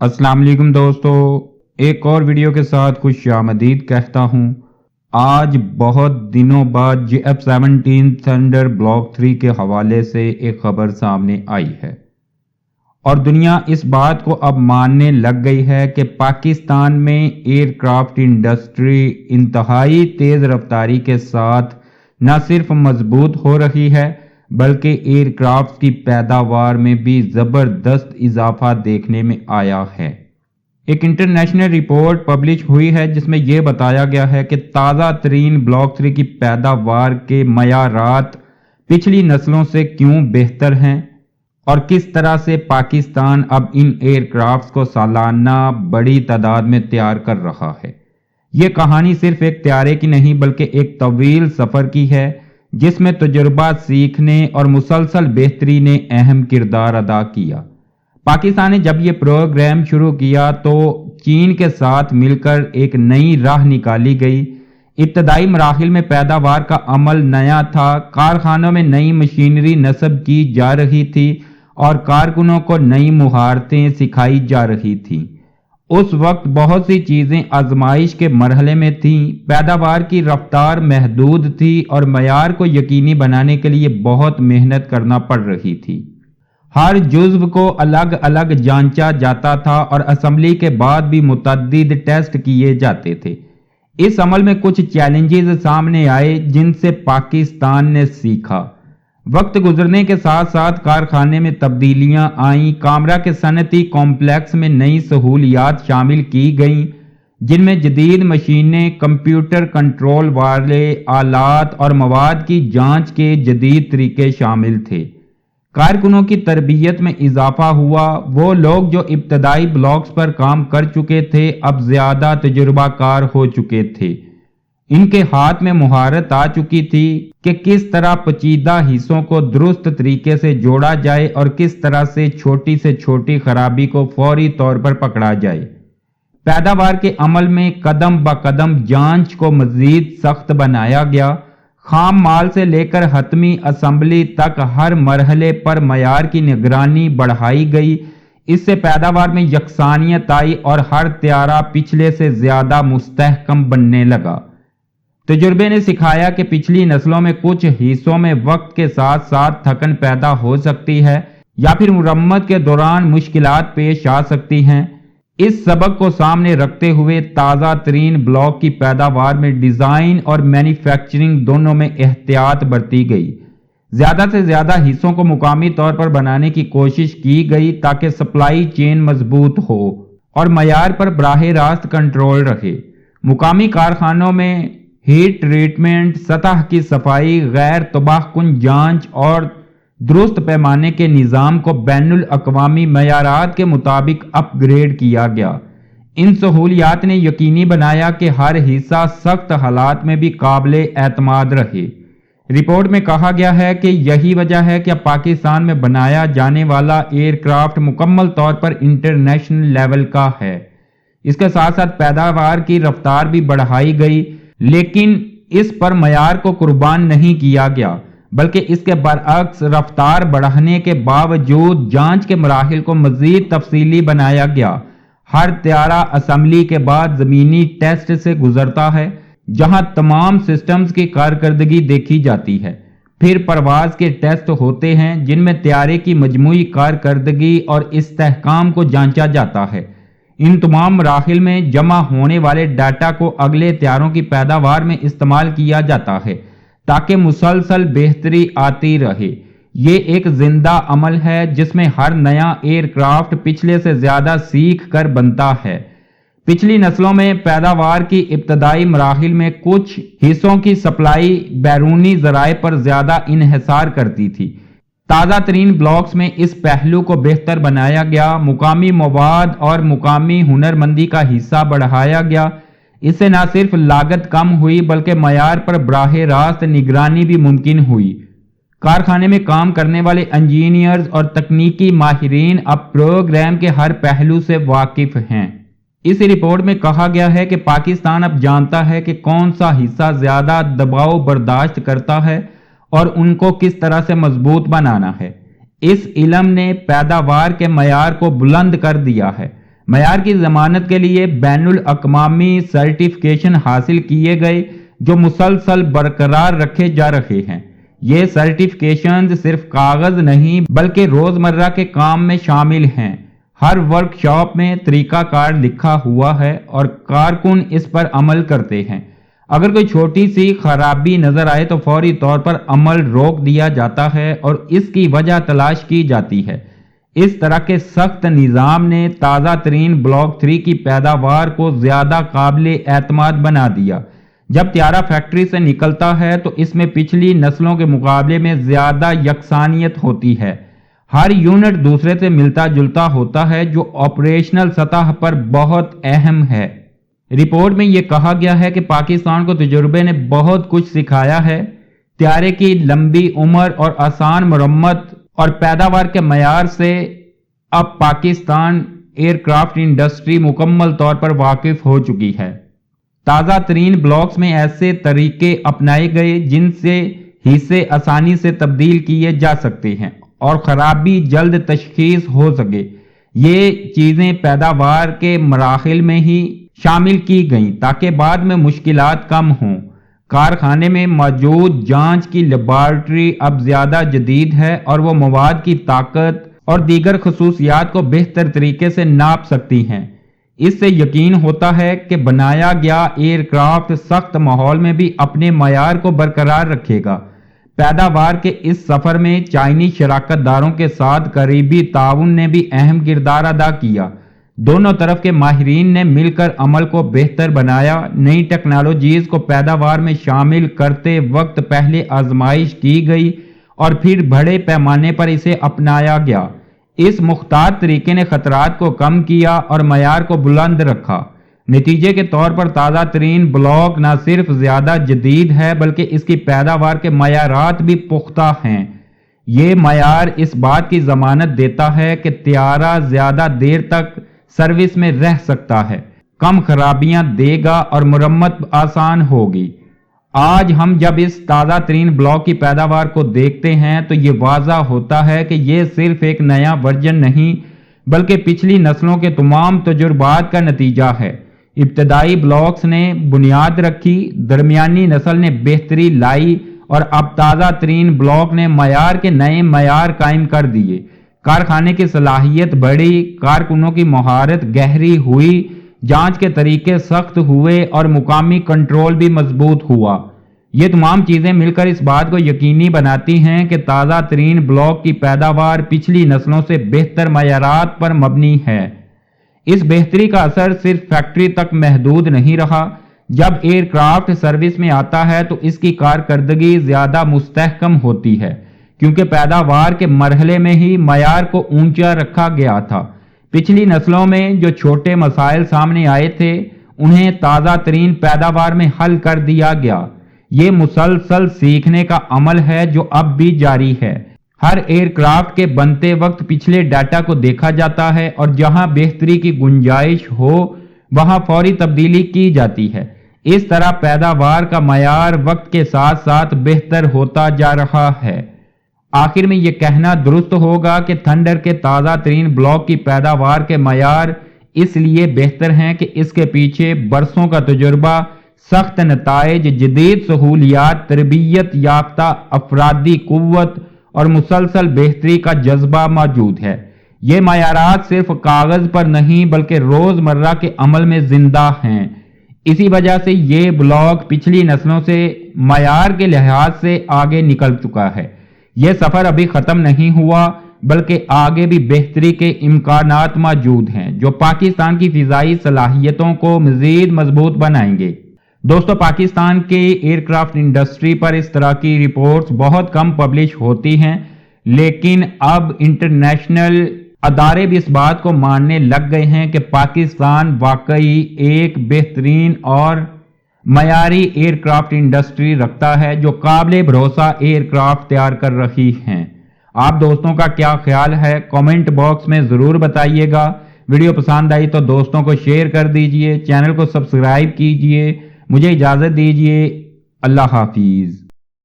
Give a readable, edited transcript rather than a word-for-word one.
السلام علیکم دوستو، ایک اور ویڈیو کے ساتھ خوش آمدید کہتا ہوں۔ آج بہت دنوں بعد JF-17 تھنڈر بلاک 3 کے حوالے سے ایک خبر سامنے آئی ہے اور دنیا اس بات کو اب ماننے لگ گئی ہے کہ پاکستان میں ایئر کرافٹ انڈسٹری انتہائی تیز رفتاری کے ساتھ نہ صرف مضبوط ہو رہی ہے بلکہ ایئر کرافٹ کی پیداوار میں بھی زبردست اضافہ دیکھنے میں آیا ہے۔ ایک انٹرنیشنل رپورٹ پبلش ہوئی ہے جس میں یہ بتایا گیا ہے کہ تازہ ترین بلاک 3 کی پیداوار کے معیارات پچھلی نسلوں سے کیوں بہتر ہیں اور کس طرح سے پاکستان اب ان ایئر کرافٹس کو سالانہ بڑی تعداد میں تیار کر رہا ہے۔ یہ کہانی صرف ایک طیارے کی نہیں بلکہ ایک طویل سفر کی ہے جس میں تجربہ سیکھنے اور مسلسل بہتری نے اہم کردار ادا کیا۔ پاکستان نے جب یہ پروگرام شروع کیا تو چین کے ساتھ مل کر ایک نئی راہ نکالی گئی۔ ابتدائی مراحل میں پیداوار کا عمل نیا تھا، کارخانوں میں نئی مشینری نصب کی جا رہی تھی اور کارکنوں کو نئی مہارتیں سکھائی جا رہی تھیں۔ اس وقت بہت سی چیزیں آزمائش کے مرحلے میں تھیں، پیداوار کی رفتار محدود تھی اور معیار کو یقینی بنانے کے لیے بہت محنت کرنا پڑ رہی تھی۔ ہر جزو کو الگ الگ جانچا جاتا تھا اور اسمبلی کے بعد بھی متعدد ٹیسٹ کیے جاتے تھے۔ اس عمل میں کچھ چیلنجز سامنے آئے جن سے پاکستان نے سیکھا۔ وقت گزرنے کے ساتھ ساتھ کارخانے میں تبدیلیاں آئیں، کامرا کے صنعتی کمپلیکس میں نئی سہولیات شامل کی گئیں جن میں جدید مشینیں، کمپیوٹر کنٹرول والے آلات اور مواد کی جانچ کے جدید طریقے شامل تھے۔ کارکنوں کی تربیت میں اضافہ ہوا، وہ لوگ جو ابتدائی بلاکس پر کام کر چکے تھے اب زیادہ تجربہ کار ہو چکے تھے۔ ان کے ہاتھ میں مہارت آ چکی تھی کہ کس طرح پیچیدہ حصوں کو درست طریقے سے جوڑا جائے اور کس طرح سے چھوٹی خرابی کو فوری طور پر پکڑا جائے۔ پیداوار کے عمل میں قدم بہ قدم جانچ کو مزید سخت بنایا گیا۔ خام مال سے لے کر حتمی اسمبلی تک ہر مرحلے پر معیار کی نگرانی بڑھائی گئی۔ اس سے پیداوار میں یکسانیت آئی اور ہر طیارہ پچھلے سے زیادہ مستحکم بننے لگا۔ تجربے نے سکھایا کہ پچھلی نسلوں میں کچھ حصوں میں وقت کے ساتھ ساتھ تھکن پیدا ہو سکتی ہے یا پھر مرمت کے دوران مشکلات پیش آ سکتی ہیں۔ اس سبق کو سامنے رکھتے ہوئے تازہ ترین بلاک کی پیداوار میں ڈیزائن اور مینوفیکچرنگ دونوں میں احتیاط برتی گئی۔ زیادہ سے زیادہ حصوں کو مقامی طور پر بنانے کی کوشش کی گئی تاکہ سپلائی چین مضبوط ہو اور معیار پر براہ راست کنٹرول رہے۔ مقامی کارخانوں میں ہیٹ ٹریٹمنٹ، سطح کی صفائی، غیر تباہ کن جانچ اور درست پیمانے کے نظام کو بین الاقوامی معیارات کے مطابق اپ گریڈ کیا گیا۔ ان سہولیات نے یقینی بنایا کہ ہر حصہ سخت حالات میں بھی قابل اعتماد رہے۔ رپورٹ میں کہا گیا ہے کہ یہی وجہ ہے کہ اب پاکستان میں بنایا جانے والا ایئر کرافٹ مکمل طور پر انٹرنیشنل لیول کا ہے۔ اس کے ساتھ ساتھ پیداوار کی رفتار بھی بڑھائی گئی، لیکن اس پر معیار کو قربان نہیں کیا گیا بلکہ اس کے برعکس رفتار بڑھانے کے باوجود جانچ کے مراحل کو مزید تفصیلی بنایا گیا۔ ہر طیارہ اسمبلی کے بعد زمینی ٹیسٹ سے گزرتا ہے جہاں تمام سسٹمز کی کارکردگی دیکھی جاتی ہے۔ پھر پرواز کے ٹیسٹ ہوتے ہیں جن میں طیارے کی مجموعی کارکردگی اور استحکام کو جانچا جاتا ہے۔ ان تمام مراحل میں جمع ہونے والے ڈیٹا کو اگلے طیاروں کی پیداوار میں استعمال کیا جاتا ہے تاکہ مسلسل بہتری آتی رہے۔ یہ ایک زندہ عمل ہے جس میں ہر نیا ایئر کرافٹ پچھلے سے زیادہ سیکھ کر بنتا ہے۔ پچھلی نسلوں میں پیداوار کی ابتدائی مراحل میں کچھ حصوں کی سپلائی بیرونی ذرائع پر زیادہ انحصار کرتی تھی۔ تازہ ترین بلاکس میں اس پہلو کو بہتر بنایا گیا، مقامی مواد اور مقامی ہنرمندی کا حصہ بڑھایا گیا۔ اس سے نہ صرف لاگت کم ہوئی بلکہ معیار پر براہ راست نگرانی بھی ممکن ہوئی۔ کارخانے میں کام کرنے والے انجینئرز اور تکنیکی ماہرین اب پروگرام کے ہر پہلو سے واقف ہیں۔ اس رپورٹ میں کہا گیا ہے کہ پاکستان اب جانتا ہے کہ کون سا حصہ زیادہ دباؤ برداشت کرتا ہے اور ان کو کس طرح سے مضبوط بنانا ہے۔ اس علم نے پیداوار کے معیار کو بلند کر دیا ہے۔ معیار کی ضمانت کے لیے بین الاقوامی سرٹیفکیشن حاصل کیے گئے جو مسلسل برقرار رکھے جا رہے ہیں۔ یہ سرٹیفکیشنز صرف کاغذ نہیں بلکہ روزمرہ کے کام میں شامل ہیں۔ ہر ورکشاپ میں طریقہ کار لکھا ہوا ہے اور کارکن اس پر عمل کرتے ہیں۔ اگر کوئی چھوٹی سی خرابی نظر آئے تو فوری طور پر عمل روک دیا جاتا ہے اور اس کی وجہ تلاش کی جاتی ہے۔ اس طرح کے سخت نظام نے تازہ ترین بلاک 3 کی پیداوار کو زیادہ قابل اعتماد بنا دیا۔ جب طیارہ فیکٹری سے نکلتا ہے تو اس میں پچھلی نسلوں کے مقابلے میں زیادہ یکسانیت ہوتی ہے۔ ہر یونٹ دوسرے سے ملتا جلتا ہوتا ہے جو آپریشنل سطح پر بہت اہم ہے۔ رپورٹ میں یہ کہا گیا ہے کہ پاکستان کو تجربے نے بہت کچھ سکھایا ہے۔ طیارے کی لمبی عمر اور آسان مرمت اور پیداوار کے معیار سے اب پاکستان ایئر کرافٹ انڈسٹری مکمل طور پر واقف ہو چکی ہے۔ تازہ ترین بلاکس میں ایسے طریقے اپنائے گئے جن سے حصے آسانی سے تبدیل کیے جا سکتے ہیں اور خرابی جلد تشخیص ہو سکے۔ یہ چیزیں پیداوار کے مراحل میں ہی شامل کی گئیں تاکہ بعد میں مشکلات کم ہوں۔ کارخانے میں موجود جانچ کی لیبارٹری اب زیادہ جدید ہے اور وہ مواد کی طاقت اور دیگر خصوصیات کو بہتر طریقے سے ناپ سکتی ہیں۔ اس سے یقین ہوتا ہے کہ بنایا گیا ایئر کرافٹ سخت ماحول میں بھی اپنے معیار کو برقرار رکھے گا۔ پیداوار کے اس سفر میں چائنی شراکت داروں کے ساتھ قریبی تعاون نے بھی اہم کردار ادا کیا۔ دونوں طرف کے ماہرین نے مل کر عمل کو بہتر بنایا۔ نئی ٹیکنالوجیز کو پیداوار میں شامل کرتے وقت پہلے آزمائش کی گئی اور پھر بڑے پیمانے پر اسے اپنایا گیا۔ اس مختار طریقے نے خطرات کو کم کیا اور معیار کو بلند رکھا۔ نتیجے کے طور پر تازہ ترین بلاک نہ صرف زیادہ جدید ہے بلکہ اس کی پیداوار کے معیارات بھی پختہ ہیں۔ یہ معیار اس بات کی ضمانت دیتا ہے کہ طیارہ زیادہ دیر تک سروس میں رہ سکتا ہے، کم خرابیاں دے گا اور مرمت آسان ہوگی۔ آج ہم جب اس تازہ ترین بلاک کی پیداوار کو دیکھتے ہیں تو یہ واضح ہوتا ہے کہ یہ صرف ایک نیا ورژن نہیں بلکہ پچھلی نسلوں کے تمام تجربات کا نتیجہ ہے۔ ابتدائی بلاکس نے بنیاد رکھی، درمیانی نسل نے بہتری لائی اور اب تازہ ترین بلاک نے معیار کے نئے معیار قائم کر دیے۔ کارخانے کی صلاحیت بڑھی، کارکنوں کی مہارت گہری ہوئی، جانچ کے طریقے سخت ہوئے اور مقامی کنٹرول بھی مضبوط ہوا۔ یہ تمام چیزیں مل کر اس بات کو یقینی بناتی ہیں کہ تازہ ترین بلاک کی پیداوار پچھلی نسلوں سے بہتر معیارات پر مبنی ہے۔ اس بہتری کا اثر صرف فیکٹری تک محدود نہیں رہا۔ جب ایئر کرافٹ سروس میں آتا ہے تو اس کی کارکردگی زیادہ مستحکم ہوتی ہے کیونکہ پیداوار کے مرحلے میں ہی معیار کو اونچا رکھا گیا تھا۔ پچھلی نسلوں میں جو چھوٹے مسائل سامنے آئے تھے انہیں تازہ ترین پیداوار میں حل کر دیا گیا۔ یہ مسلسل سیکھنے کا عمل ہے جو اب بھی جاری ہے۔ ہر ایئر کرافٹ کے بنتے وقت پچھلے ڈیٹا کو دیکھا جاتا ہے اور جہاں بہتری کی گنجائش ہو وہاں فوری تبدیلی کی جاتی ہے۔ اس طرح پیداوار کا معیار وقت کے ساتھ ساتھ بہتر ہوتا جا رہا ہے۔ آخر میں یہ کہنا درست ہوگا کہ تھنڈر کے تازہ ترین بلاک کی پیداوار کے معیار اس لیے بہتر ہیں کہ اس کے پیچھے برسوں کا تجربہ، سخت نتائج، جدید سہولیات، تربیت یافتہ افرادی قوت اور مسلسل بہتری کا جذبہ موجود ہے۔ یہ معیارات صرف کاغذ پر نہیں بلکہ روزمرہ کے عمل میں زندہ ہیں۔ اسی وجہ سے یہ بلاک پچھلی نسلوں سے معیار کے لحاظ سے آگے نکل چکا ہے۔ یہ سفر ابھی ختم نہیں ہوا بلکہ آگے بھی بہتری کے امکانات موجود ہیں جو پاکستان کی فضائی صلاحیتوں کو مزید مضبوط بنائیں گے۔ دوستو، پاکستان کے ایئر کرافٹ انڈسٹری پر اس طرح کی رپورٹس بہت کم پبلش ہوتی ہیں، لیکن اب انٹرنیشنل ادارے بھی اس بات کو ماننے لگ گئے ہیں کہ پاکستان واقعی ایک بہترین اور معیاری ایئر کرافٹ انڈسٹری رکھتا ہے جو قابل بھروسہ ایئر کرافٹ تیار کر رہی ہیں۔ آپ دوستوں کا کیا خیال ہے؟ کامنٹ باکس میں ضرور بتائیے گا۔ ویڈیو پسند آئی تو دوستوں کو شیئر کر دیجئے، چینل کو سبسکرائب کیجئے۔ مجھے اجازت دیجئے، اللہ حافظ۔